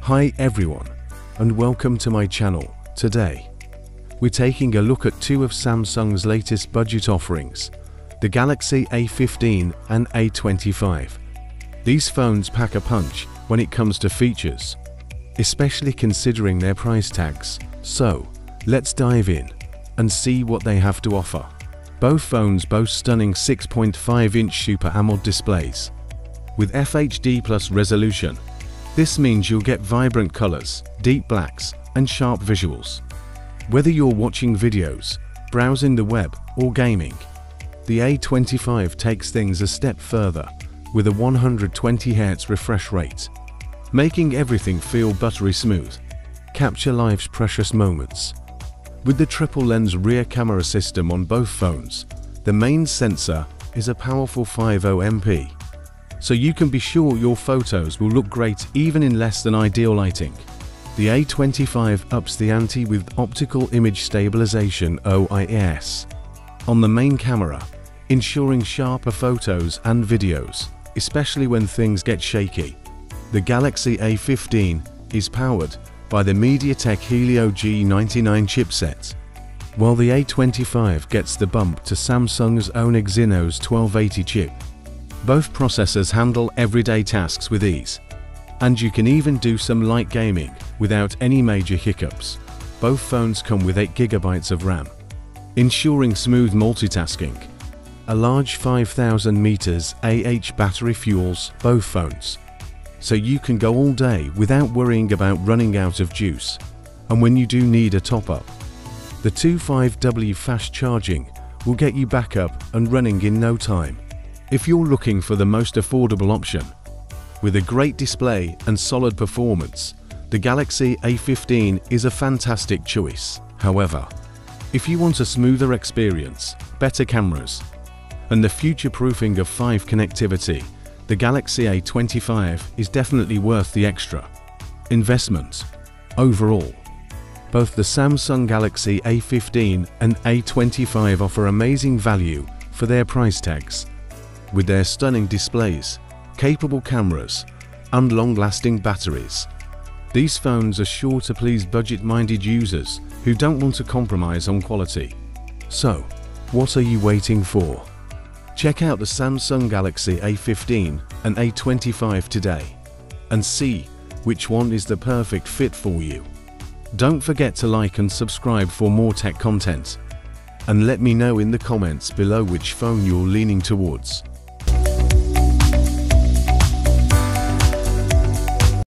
Hi everyone, and welcome to my channel. Today, we're taking a look at two of Samsung's latest budget offerings, the Galaxy A15 and A25. These phones pack a punch when it comes to features, especially considering their price tags. So, let's dive in and see what they have to offer. Both phones boast stunning 6.5-inch Super AMOLED displays with FHD Plus resolution. This means you'll get vibrant colors, deep blacks, and sharp visuals. Whether you're watching videos, browsing the web, or gaming, the A25 takes things a step further with a 120Hz refresh rate, making everything feel buttery smooth. Capture life's precious moments. With the triple lens rear camera system on both phones, the main sensor is a powerful 50MP, so you can be sure your photos will look great even in less than ideal lighting. The A25 ups the ante with optical image stabilization (OIS) on the main camera, ensuring sharper photos and videos, especially when things get shaky. The Galaxy A15 is powered by the MediaTek Helio G99 chipset, while the A25 gets the bump to Samsung's own Exynos 1280 chip. Both processors handle everyday tasks with ease, and you can even do some light gaming without any major hiccups. Both phones come with 8GB of RAM, ensuring smooth multitasking. A large 5000 mAh battery fuels both phones, so you can go all day without worrying about running out of juice. And when you do need a top-up, the 25W fast charging will get you back up and running in no time. If you're looking for the most affordable option, with a great display and solid performance, the Galaxy A15 is a fantastic choice. However, if you want a smoother experience, better cameras, and the future-proofing of 5G connectivity, the Galaxy A25 is definitely worth the extra investment. Overall, both the Samsung Galaxy A15 and A25 offer amazing value for their price tags. With their stunning displays, capable cameras, and long-lasting batteries, these phones are sure to please budget-minded users who don't want to compromise on quality. So, what are you waiting for? Check out the Samsung Galaxy A15 and A25 today and see which one is the perfect fit for you. Don't forget to like and subscribe for more tech content, and let me know in the comments below which phone you're leaning towards.